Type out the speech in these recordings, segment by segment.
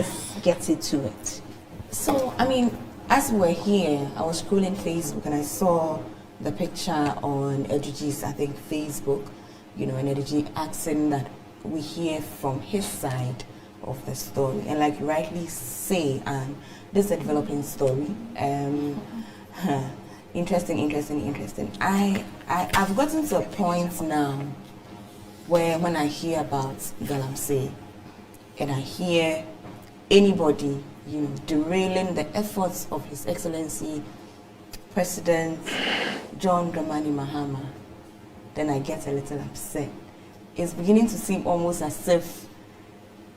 Let's get into it. So, I mean, as we're here, I was scrolling Facebook and I saw the picture on Eduji's, I think, Facebook, you know, and Eduji asking that we hear from his side of the story. And like you rightly say, this is a developing story. Interesting. I've gotten to a point now where when I hear about Galamsey and I hear anybody, you know, derailing the efforts of His Excellency President John Dramani Mahama, then I get a little upset. It's beginning to seem almost as if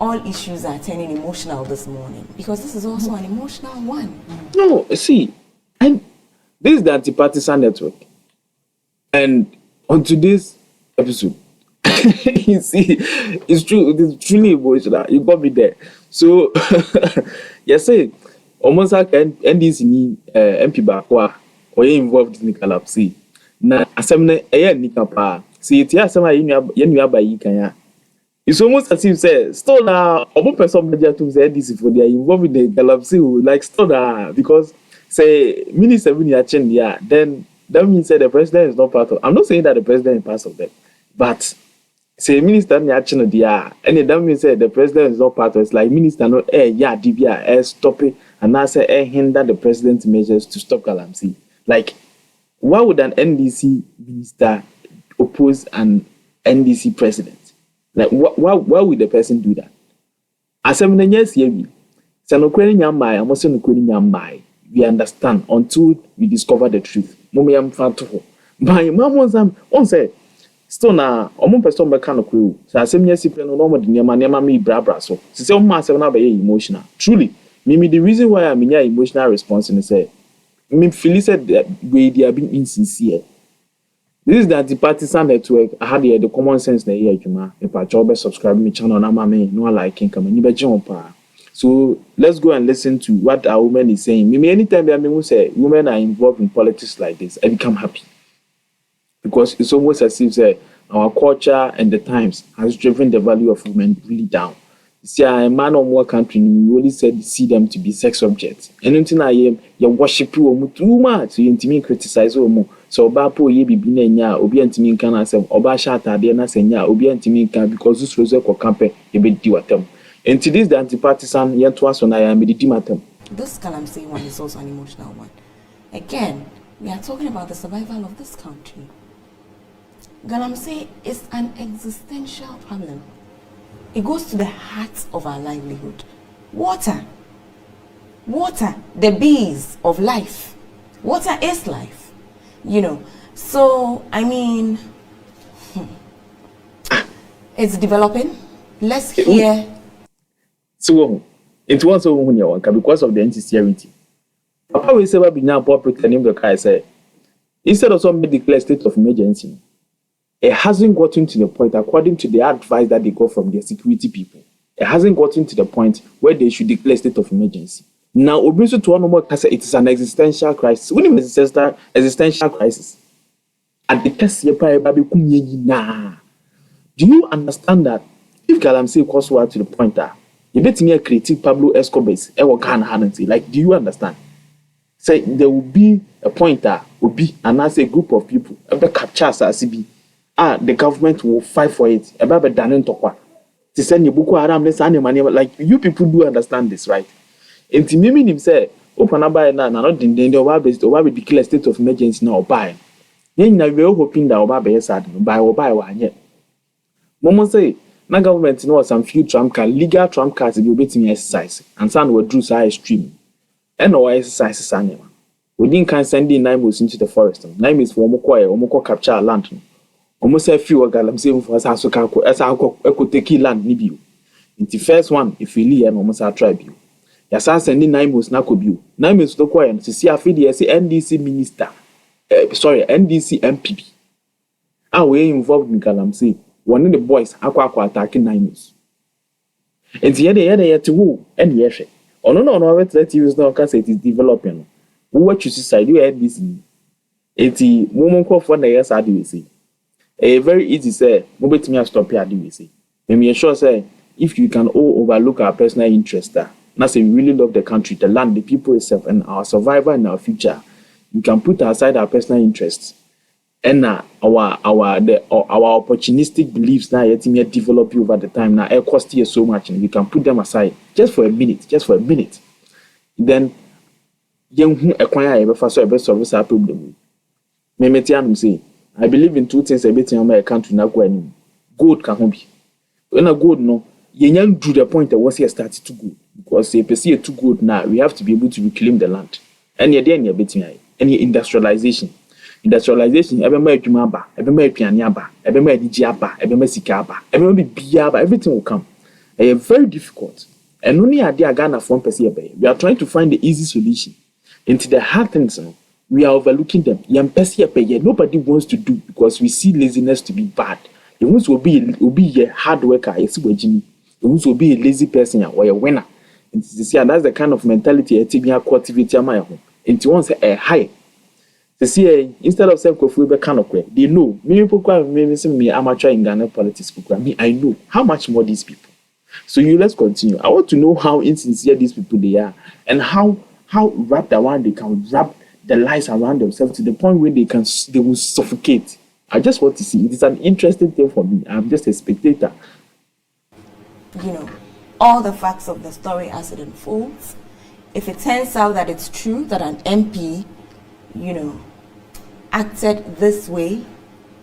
all issues are turning emotional this morning, because this is also an emotional one. No, see, and this is the Anti-Partisan Network, and on today's episode, you see, it's true. It is truly emotional. You got me there. So, yes, almost like NDC MP Bakwa or involved in the Galamsey. Na asemne nikapa. See, it ya asema yenu abayi kanya. It's almost as if say still na omo person media to say NDC for they are involved in the Galamsey, like still na, because say minister when you change there, then that means that the president is not part of. I'm not saying that the president is part of them, but say minister ni action there, and that means that the president is not part of it. It's like minister no DBA stop it, and now say hinder the president's measures to stop Galamsey. Like, why would an NDC minister oppose an NDC president? Like, why would the person do that? As I'm yes, we understand until we discover the truth. My mom was on say, still now, person mechanic crew. So I say, yes, if you know, normal me bra so. She say, emotional. Truly, maybe the reason why I'm in your emotional response and say, me feel said that they are being insincere. This is the Anti-Partisan Network. I had the common sense na here, Juma. If I job subscribe me channel, na mama no liking come and so let's go and listen to what our woman is saying. Maybe anytime I say women are involved in politics like this, I become happy, because it's almost as if our culture and the times has driven the value of women really down. See, a man or more country, we only said see them to be sex objects. And until I am, you worship you too much, so you intimate criticize more. So, Bapo ye be binenya, obi antimi can answer, Oba shata, de na senya, obi antimi can, because this was a campaign, a bit diwatem. And to this, the Anti-Partisan, yet was when I am the dimatem. This Galamsey one is also an emotional one. Again, we are talking about the survival of this country. Galamsey is an existential problem. It goes to the heart of our livelihood. Water, the base of life. Water is life, you know. So, I mean, it's developing. Let's hear. So, it was over because of the insecurity. Papa will say, "Be now pretending the guy say, instead of somebody declare state of emergency." It hasn't gotten to the point, according to the advice that they got from their security people, it hasn't gotten to the point where they should declare state of emergency. Now, obviously, to one more, it is an existential crisis. When it is an existential crisis, at the test, do you understand that if Galamsey goes to the point that you bet me a critique Pablo Escobar's, like, do you understand? Say there will be a point that will be, and as a group of people, capture CB. The government will fight for it. About to send you Boko Haram, like, you people do understand this, right? And to me, him say, open up by now, not in the Oba declare state of emergency now, buy. Then we are hoping that Oba is sad, buy one yet. Momo say, na government knows some few trump cards, legal trump cards, will be to exercise, and some will do side stream. And no exercises animal. We didn't can send the NAIMOS into the forest. NAIMOS for Omoko capture land. Almost a few Galamsey for us as I could take land nibu. In the first one, if you leave almost our tribe you. Yes, I send in NAIMOS Nakobu. NAIMOS to quiet to see a feed as NDC minister. NDC MP. And we involved in Galamsey. One of the boys Aqua attacking NAIMOS. And the other to woo and yes. Oh no, let you use no because it is developing. What you see, you had this. It's the woman call for the yes, I do see. A very easy say, mobile to me stop here, do we say? And we ensure say, if you can all overlook our personal interest, And I say we really love the country, the land, the people itself, and our survival and our future, we can put aside our personal interests and our opportunistic beliefs now yet develop over the time now it cost you so much, and we can put them aside just for a minute. Then young who acquire a first service problem. Memetianum say, I believe in two things a bit in my country now going. Gold can be. When a gold no, you do the point that was here started to go. Because if you see it too good now, we have to be able to reclaim the land. And you're there in your betting any industrialization. Everybody Jumaba, everybody Pianyaba, everybody Diaba, everybody Sikaba, everybody Biaba, everything will come. It's very difficult. And only a dear Ghana from Persia. We are trying to find the easy solution. Into the hard things, we are overlooking them. Nobody wants to do because we see laziness to be bad. It wants to be a hard worker, it wants to be a lazy person or a winner. And that's the kind of mentality a TBA cultivate my home. And to want a high. Instead of self-fulfillment kind of way, they know me amateur in Ghana politics. I know how much more these people. So let's continue. I want to know how insincere these people they are and how wrapped around they can wrap the lies around themselves to the point where they will suffocate. I just want to see. It is an interesting thing for me. I'm just a spectator. All the facts of the story as it unfolds. If it turns out that it's true that an MP, acted this way,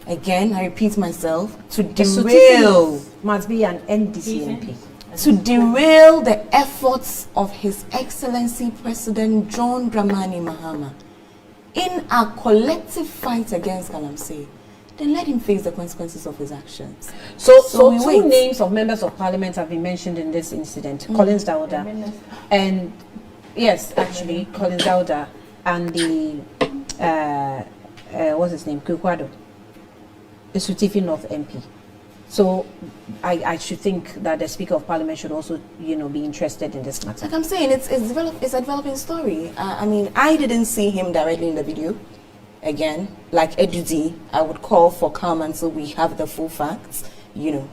again, I repeat myself, to derail, must be an NDC MP. To derail the efforts of His Excellency President John Dramani Mahama in our collective fight against Galamsey, then let him face the consequences of his actions. So two names of members of parliament have been mentioned in this incident. Collins Dauda and Collins Dauda and the what's his name? Kwaku, the Sutifi North MP. So I should think that the Speaker of Parliament should also, be interested in this matter. Like I'm saying, it's a developing story. I didn't see him directly in the video. Again, like Edu, I would call for calm until we have the full facts.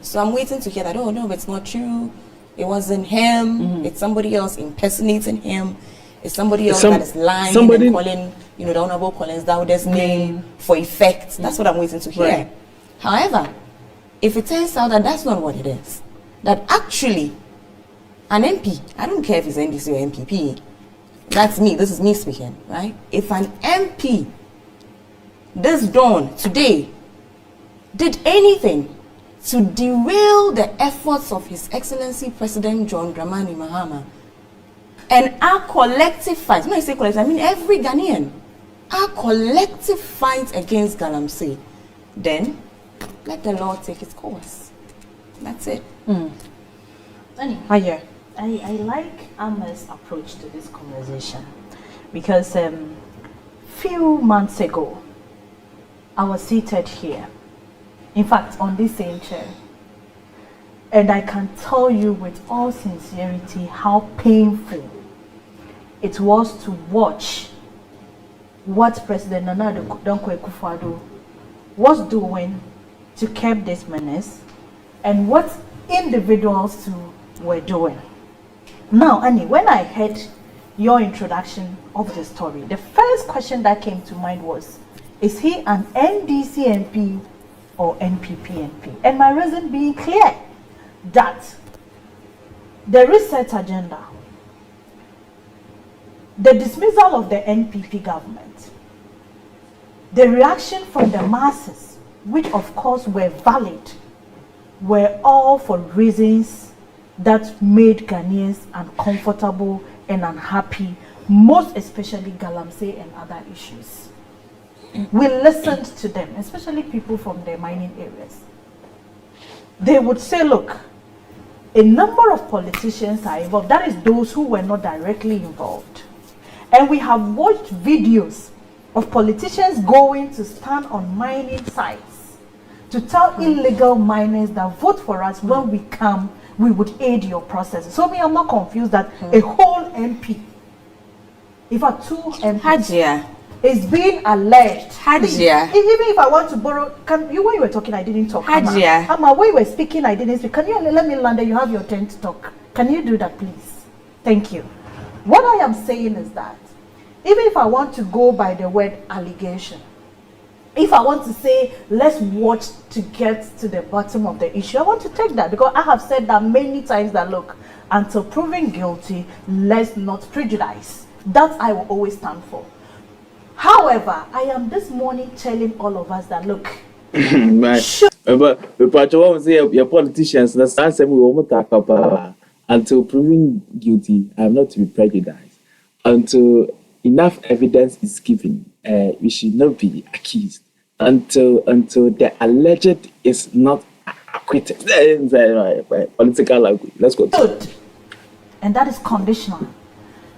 So I'm waiting to hear that. Oh no, it's not true. It wasn't him. Mm-hmm. It's somebody else impersonating him. It's somebody else that is lying and calling, the Honorable Collins Dauda's name for effect. That's what I'm waiting to hear. Right. However, if it turns out that that's not what it is, that actually an MP, I don't care if it's NDC or MPP, that's me, this is me speaking, right? If an MP this dawn, today, did anything to derail the efforts of His Excellency President John Dramani Mahama and our collective fight, when I say collective, I mean every Ghanaian, our collective fight against Galamsey, then let the law take its course. That's it. I like Amma's approach to this conversation because few months ago, I was seated here, in fact, on this same chair, and I can tell you with all sincerity how painful it was to watch what President Nana Akufo-Addo was doing to curb this menace and what individuals too were doing. Now, Annie, when I heard your introduction of the story, the first question that came to mind was, is he an NDC MP or NPP MP? And my reason being clear that the reset agenda, the dismissal of the NPP government, the reaction from the masses, which of course were valid, were all for reasons that made Ghanaians uncomfortable and unhappy, most especially Galamsey and other issues. We listened to them, especially people from the mining areas. They would say, look, a number of politicians are involved. That is those who were not directly involved. And we have watched videos of politicians going to stand on mining sites to tell illegal miners that vote for us when we come, we would aid your process. So I'm not confused that a whole MP, in fact 2 MPs, is being alleged. Even if I want to borrow, when you were talking, I didn't talk. Amma, when you were speaking, I didn't speak. Can you let me land and you have your turn to talk? Can you do that, please? Thank you. What I am saying is that even if I want to go by the word allegation, if I want to say, let's watch to get to the bottom of the issue, I want to take that, because I have said that many times that, look, until proven guilty, let's not prejudice. That I will always stand for. However, I am this morning telling all of us that, look, but you want to say your politicians, that's the answer we won't talk about. Until proven guilty, I am not to be prejudiced. Until enough evidence is given, we should not be accused. Until the alleged is not acquitted. Political language. Let's go. Good. And that is conditional.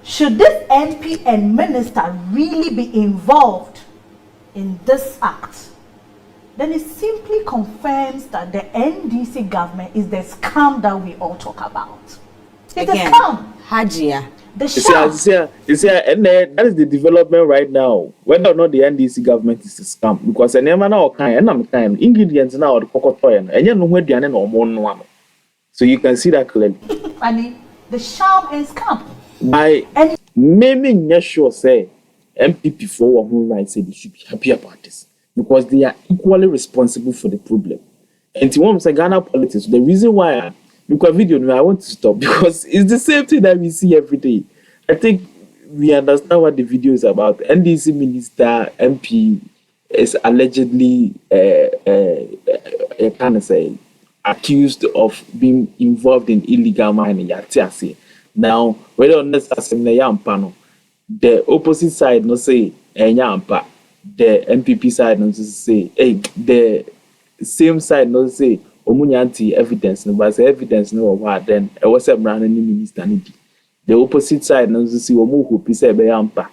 Should this MP and minister really be involved in this act, then it simply confirms that the NDC government is the scam that we all talk about. It's Again, a scam. Hajia. The sham. And that is the development right now. Whether or not the NDC government is a scam, because I never know kind ingredients now the cocotoy and you know where they are no more. So you can see that clearly. I mean, the sham and scam. By maybe sure say MPP for who right say they should be happy about this, because they are equally responsible for the problem. And to one say Ghana politics, the reason why because video I want to stop, because it's the same thing that we see every day. I think we understand what the video is about. NDC minister MP is allegedly kind of say accused of being involved in illegal mining. Now, whether or not the opposite side no say the MPP side no say the same side no say omunyanti evidence no, but evidence no what then it was a brand new minister. The opposite side no say omu who say be yampa,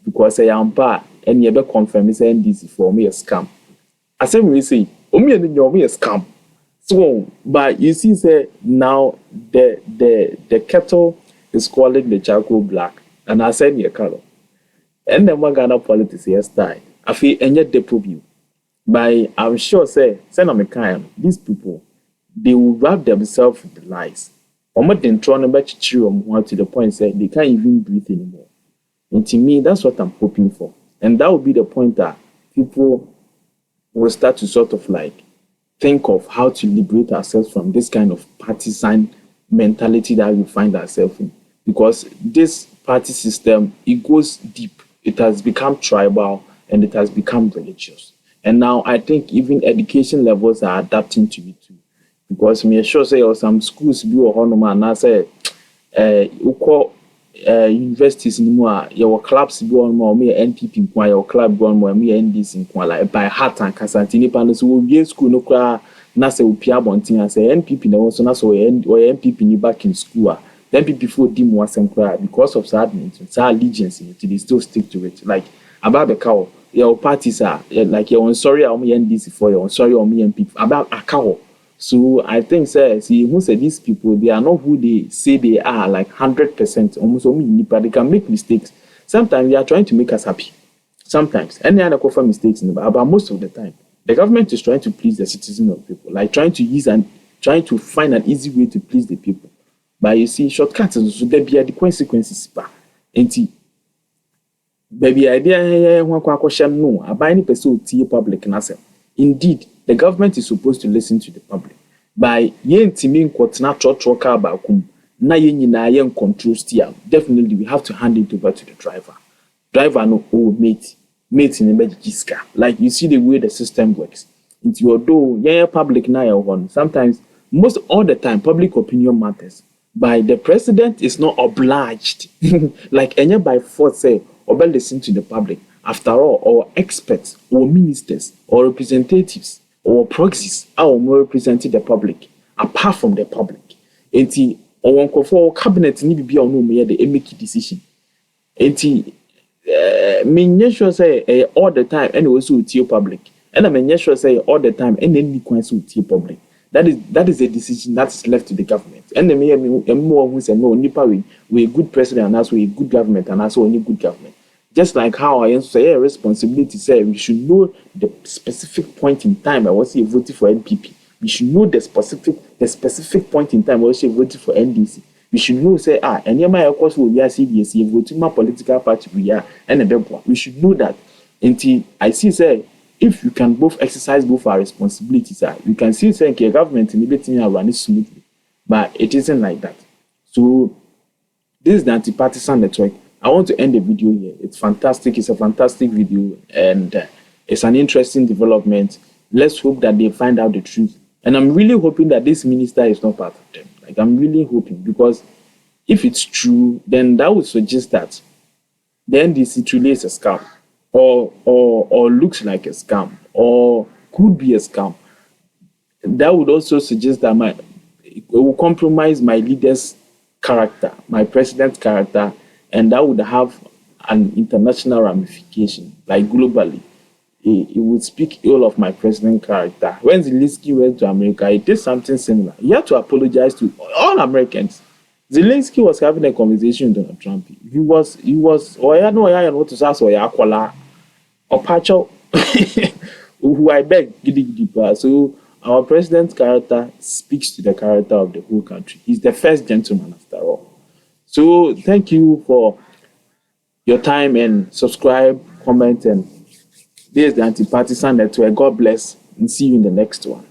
because a yampa and you be confirm is NDC for me a scam. I say we say omu a scam. So, but you see, say now the kettle is calling the charcoal black, and I said your color. And then one Ghana politics yesterday, I feel any depot. But I'm sure, say these people, they will wrap themselves with the lies. Or more than trying to to the point say they can't even breathe anymore. And to me, that's what I'm hoping for. And that will be the point that people will start to sort of like think of how to liberate ourselves from this kind of partisan mentality that we find ourselves in. Because this party system, it goes deep. It has become tribal and it has become religious. And now I think even education levels are adapting to it too. Because me sure say some schools be or and I say universities anymore, your clubs be on more me NPP your club go on more me NDC like by heart and Casantini panels will be school no cry na say upia bontin and say NPP na so na so NPP ni back in school. Then people before dim was cry because of sadness, allegiance they still stick to it. Like about the cow, your parties are like you're sorry I'm NDC for you, sorry I'm NPP about a cow. So I think, see, who said these people, they are not who they say they are, like 100%, almost only, but they can make mistakes. Sometimes they are trying to make us happy. Sometimes, any other cover mistakes, but most of the time, the government is trying to please the citizens of people, like trying to find an easy way to please the people. But you see, shortcuts, so there be the consequences. Baby, idea one question no, about any person to public and indeed. The government is supposed to listen to the public. By yen timing kwotna chochoka bakum na yen nyina yen control steer. Definitely we have to hand it over to the driver. Driver no mate in the jiska. Like you see the way the system works. Into your door, public na one. Sometimes, most all the time, public opinion matters. By the president is not obliged, like any by force say, or listen to the public. After all, or experts, or ministers, or representatives, or proxies are more representing the public, apart from the public. Enti or for cabinet need be on no me the make decision. Enti me sure say all the time and also with your public. And I mean sure say all the time and then with your public. That is a decision that is left to the government. And the me more who say no nipa we a good president and also a good government and also only good government. Just like how I say a responsibility say we should know the specific point in time I was voting for NPP. We should know the specific point in time I was voting for NDC. we should know say and my course will be a CDC go to my political party we are and a bebo. We should know that until I see say if you can both exercise both our responsibilities, you can see say the government in everything are running smoothly, but it isn't like that. So this is the Anti-Partisan Network. I want to end the video here. It's fantastic. It's a fantastic video, and it's an interesting development. Let's hope that they find out the truth. And I'm really hoping that this minister is not part of them. Like, I'm really hoping, because if it's true, then that would suggest that the NDC truly is a scam, or looks like a scam, or could be a scam. That would also suggest that it will compromise my leader's character, my president's character, and that would have an international ramification, like globally. It would speak ill of my president's character. When Zelensky went to America, he did something similar. He had to apologize to all Americans. Zelensky was having a conversation with Donald Trump. He was, what to say, or Pacho, who I beg, so our president's character speaks to the character of the whole country. He's the first gentleman after all. So thank you for your time, and subscribe, comment, and this is the Anti-Partisan Network. God bless, and see you in the next one.